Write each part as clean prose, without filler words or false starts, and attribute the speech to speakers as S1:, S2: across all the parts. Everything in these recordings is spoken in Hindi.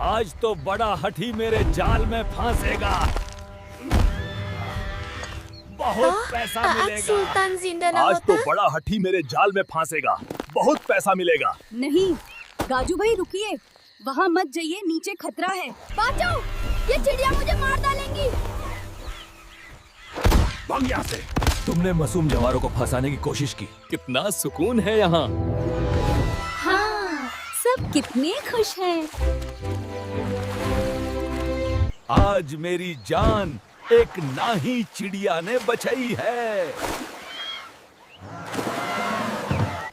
S1: आज तो बड़ा हठी मेरे जाल में फांसेगा। बहुत पैसा
S2: आज
S1: मिलेगा।
S2: सुल्तान जिंदा ना
S1: आज तो
S2: होता।
S1: बड़ा हठी मेरे जाल में फांसेगा। बहुत पैसा मिलेगा।
S3: नहीं गाजू भाई रुकिए, वहाँ मत जाइए, नीचे खतरा है।
S2: बचाओ, ये चिड़िया मुझे मार डालेंगी।
S1: भाग यहाँ से। तुमने मासूम जवारों को फंसाने की कोशिश की। कितना सुकून है यहाँ।
S3: हाँ, सब कितने खुश हैं।
S1: आज मेरी जान एक नाही चिड़िया ने बचाई है।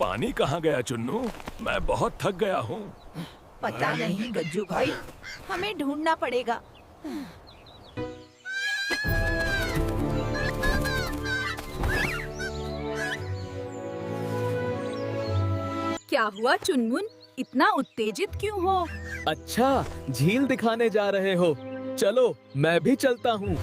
S1: पानी कहाँ गया चुन्नू? मैं बहुत थक गया हूँ।
S4: पता नहीं गज्जू भाई, हमें ढूंढना पड़ेगा।
S3: क्या हुआ चुनमुन, इतना उत्तेजित क्यों हो?
S5: अच्छा, झील दिखाने जा रहे हो? चलो मैं भी चलता हूँ।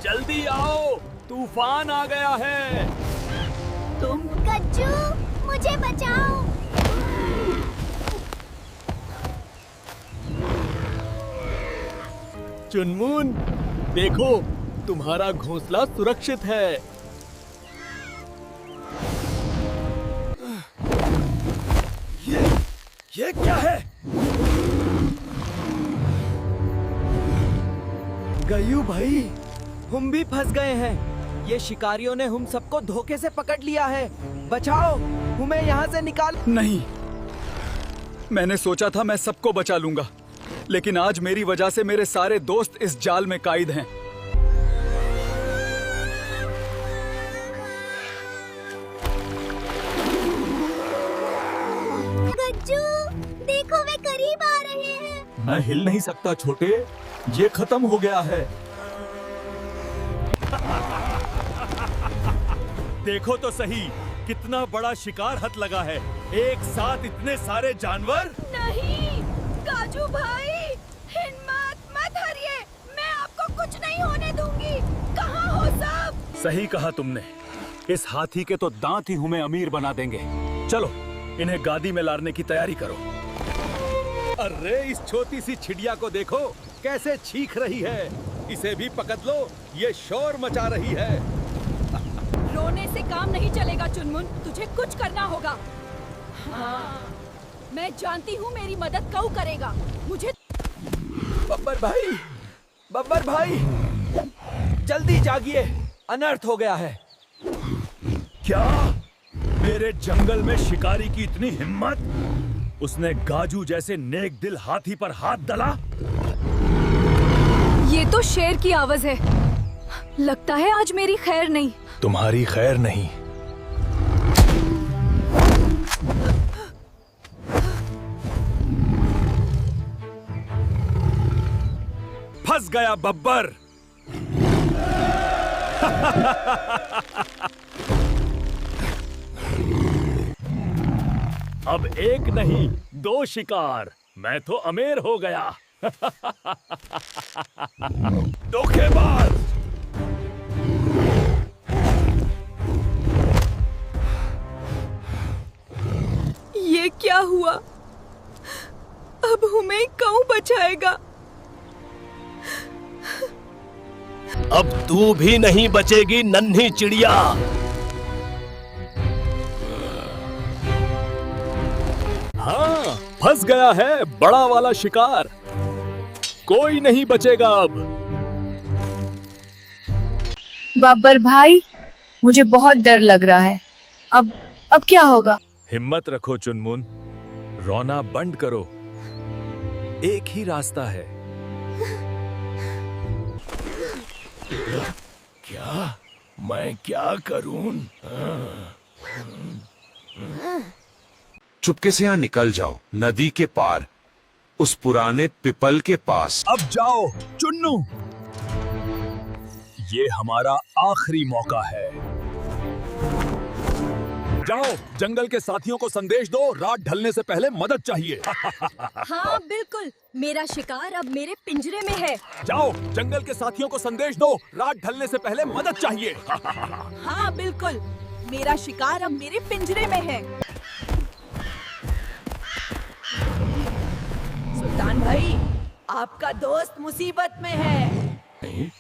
S1: जल्दी आओ, तूफान आ गया है।
S4: तुम
S2: गज्जू, मुझे बचाओ।
S5: चुनमुन, देखो तुम्हारा घोंसला सुरक्षित है।
S1: ये क्या है?
S5: गयू भाई, हम भी फंस गए हैं। ये शिकारियों ने हम सबको धोखे से पकड़ लिया है। बचाओ, हमें यहाँ से निकाल।
S6: नहीं, मैंने सोचा था मैं सबको बचा लूंगा, लेकिन आज मेरी वजह से मेरे सारे दोस्त इस जाल में कैद हैं।
S2: गज्जू, देखो वे करीब आ रहे हैं।
S1: मैं हिल नहीं सकता छोटे, ये खत्म हो गया है। देखो तो सही, कितना बड़ा शिकार हथ लगा है। एक साथ इतने सारे जानवर।
S2: नहीं, गाजू भाई, हिम्मत मत हारिए। मैं आपको कुछ नहीं होने दूंगी। कहाँ हो सब?
S1: सही कहा तुमने। इस हाथी के तो दांत ही हमें अमीर बना देंगे। चलो, इन्हें गादी में लाने की तैयारी करो। अरे इस छोटी सी चिड़िया को देखो, कैसे चीख रही है। इसे भी पकड़ लो, ये शोर मचा रही है।
S3: रोने से काम नहीं चलेगा चुनमुन, तुझे कुछ करना होगा। हाँ, मैं जानती हूँ मेरी मदद कऊ करेगा। मुझे
S5: बब्बर भाई, जल्दी जागिए, अनर्थ हो गया है।
S1: क्या? मेरे जंगल में शिकारी की इतनी हिम्मत? उसने गाजू जैसे नेक दिल हाथी पर हाथ डाला।
S3: ये तो शेर की आवाज है। लगता है आज मेरी खैर नहीं।
S1: तुम्हारी खैर नहीं। फंस गया बब्बर। अब एक नहीं, दो शिकार। मैं तो अमीर हो गया। धोखेबाज।
S3: ये क्या हुआ? अब हमें कौन बचाएगा?
S1: अब तू भी नहीं बचेगी नन्ही चिड़िया। हाँ, फंस गया है बड़ा वाला शिकार। कोई नहीं बचेगा अब।
S7: बब्बर भाई, मुझे बहुत डर लग रहा है। अब क्या होगा?
S1: हिम्मत रखो चुनमुन, रोना बंद करो। एक ही रास्ता है। क्या? मैं क्या करूं?
S8: चुपके से यहाँ निकल जाओ, नदी के पार, उस पुराने पिपल के पास।
S1: अब जाओ चुन्नू, ये हमारा आखिरी मौका है। जाओ, जंगल के साथियों को संदेश दो, रात ढलने से पहले मदद चाहिए।
S3: हाँ बिल्कुल, मेरा शिकार अब मेरे पिंजरे में है।
S1: जाओ, जंगल के साथियों को संदेश दो, रात ढलने से पहले मदद चाहिए।
S3: हाँ बिल्कुल, मेरा शिकार अब मेरे पिंजरे में है। सुल्तान भाई, आपका दोस्त मुसीबत में है।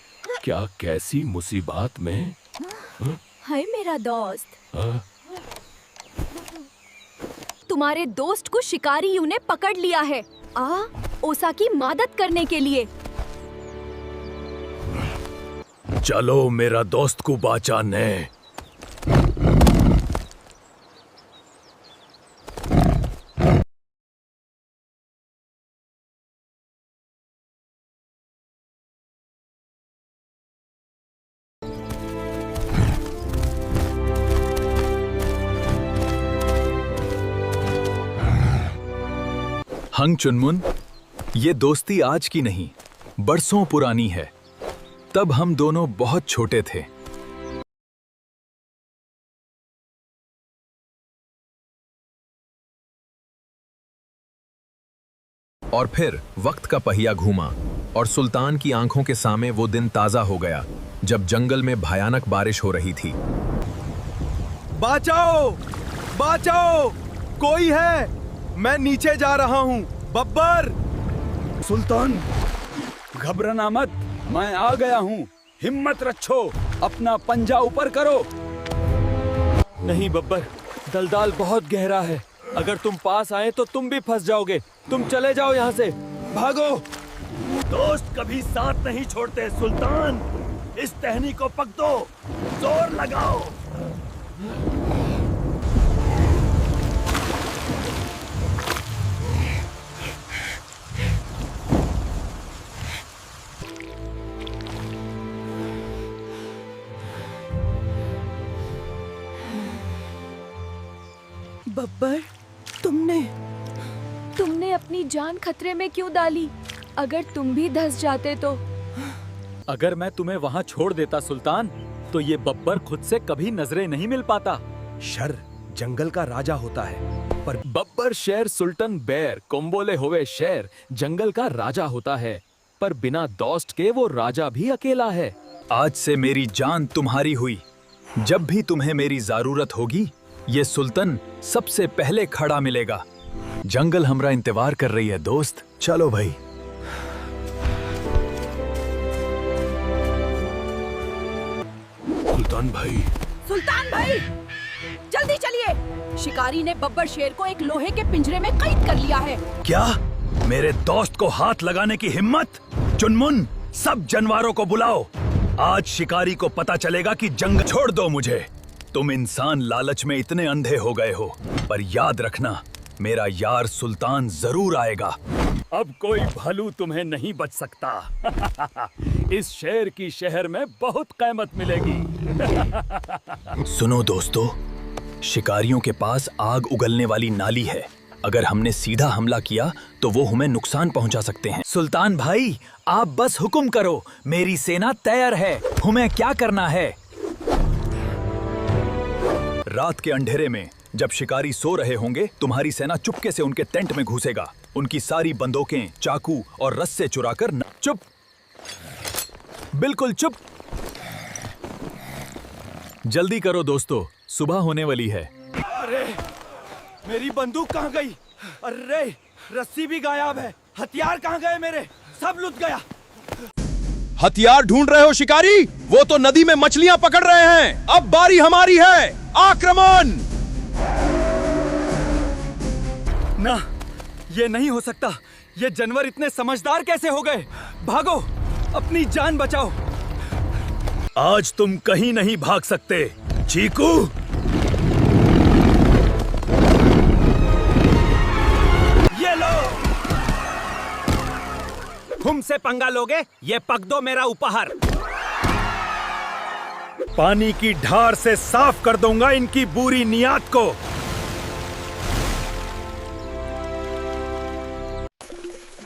S1: क्या, कैसी मुसीबत में?
S3: हाय मेरा दोस्त। तुम्हारे दोस्त को शिकारियों ने पकड़ लिया है। ओसा की मदद करने के लिए।
S1: चलो मेरा दोस्त को बचाने।
S6: हंग चुनमुन, ये दोस्ती आज की नहीं, बरसों पुरानी है। तब हम दोनों बहुत छोटे थे। और फिर वक्त का पहिया घूमा और सुल्तान की आंखों के सामने वो दिन ताजा हो गया जब जंगल में भयानक बारिश हो रही थी।
S5: बचाओ, बचाओ, कोई है? मैं नीचे जा रहा हूँ। बब्बर!
S1: सुल्तान, घबराना मत, मैं आ गया हूँ। हिम्मत रखो, अपना पंजा ऊपर करो।
S5: नहीं बब्बर, दलदल बहुत गहरा है। अगर तुम पास आए तो तुम भी फंस जाओगे। तुम चले जाओ यहाँ से, भागो।
S1: दोस्त कभी साथ नहीं छोड़ते सुल्तान। इस टहनी को पकड़ो, जोर लगाओ।
S3: बब्बर, तुमने अपनी जान खतरे में क्यों डाली? अगर तुम भी धंस जाते तो?
S1: अगर मैं तुम्हें वहाँ छोड़ देता सुल्तान, तो ये बब्बर खुद से कभी नजरें नहीं मिल पाता।
S5: शर जंगल का राजा होता है,
S1: पर बब्बर शेर सुल्तान बेर कोम्बोले हुए शेर जंगल का राजा होता है, पर बिना दोस्त के वो राजा भी अकेला है।
S6: आज से मेरी जान तुम्हारी हुई। जब भी तुम्हें मेरी जरूरत होगी, ये सुल्तान सबसे पहले खड़ा मिलेगा। जंगल हमरा इंतजार कर रही है दोस्त। चलो भाई।
S1: सुल्तान भाई,
S3: सुल्तान भाई, जल्दी चलिए। शिकारी ने बब्बर शेर को एक लोहे के पिंजरे में कैद कर लिया है।
S1: क्या? मेरे दोस्त को हाथ लगाने की हिम्मत? चुनमुन, सब जानवरों को बुलाओ। आज शिकारी को पता चलेगा कि जंग। छोड़ दो मुझे। तुम इंसान लालच में इतने अंधे हो गए हो, पर याद रखना, मेरा यार सुल्तान जरूर आएगा। अब कोई भालू तुम्हें नहीं बच सकता। इस शेर की शहर में बहुत कीमत मिलेगी।
S6: सुनो दोस्तों, शिकारियों के पास आग उगलने वाली नाली है। अगर हमने सीधा हमला किया तो वो हमें नुकसान पहुंचा सकते हैं।
S1: सुल्तान भाई, आप बस हुक्म करो, मेरी सेना तैयार है। हमें क्या करना है?
S6: रात के अंधेरे में जब शिकारी सो रहे होंगे, तुम्हारी सेना चुपके से उनके टेंट में घुसेगा। उनकी सारी बंदूकें, चाकू और रस्से चुराकर चुप, बिल्कुल चुप। जल्दी करो दोस्तों, सुबह होने वाली है।
S5: अरे मेरी बंदूक कहाँ गई? अरे रस्सी भी गायब है। हथियार कहाँ गए मेरे? सब लुट गया।
S9: हथियार ढूंढ रहे हो शिकारी? वो तो नदी में मछलियां पकड़ रहे हैं। अब बारी हमारी है। आक्रमण!
S5: ना, ये नहीं हो सकता। ये जानवर इतने समझदार कैसे हो गए? भागो, अपनी जान बचाओ।
S1: आज तुम कहीं नहीं भाग सकते, चीकू।
S5: ये लो। हमसे पंगा लोगे? ये पक दो मेरा उपहार।
S1: पानी की धार से साफ कर दूंगा इनकी बुरी नियत को।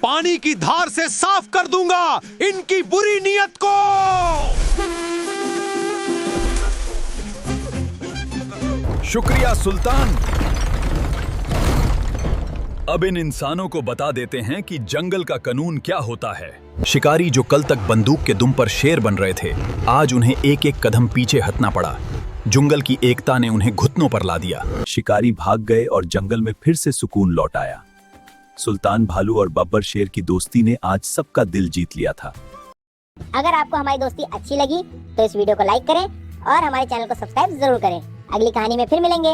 S9: पानी की धार से साफ कर दूंगा इनकी बुरी नीयत को।
S6: शुक्रिया सुल्तान। अब इन इंसानों को बता देते हैं कि जंगल का कानून क्या होता है। शिकारी जो कल तक बंदूक के दुम पर शेर बन रहे थे, आज उन्हें एक एक कदम पीछे हटना पड़ा। जंगल की एकता ने उन्हें घुटनों पर ला दिया।
S10: शिकारी भाग गए और जंगल में फिर से सुकून लौट आया। सुल्तान भालू और बब्बर शेर की दोस्ती ने आज सबका दिल जीत लिया था।
S11: अगर आपको हमारी दोस्ती अच्छी लगी तो इस वीडियो को लाइक करें और हमारे चैनल को सब्सक्राइब जरूर करें। अगली कहानी में फिर मिलेंगे।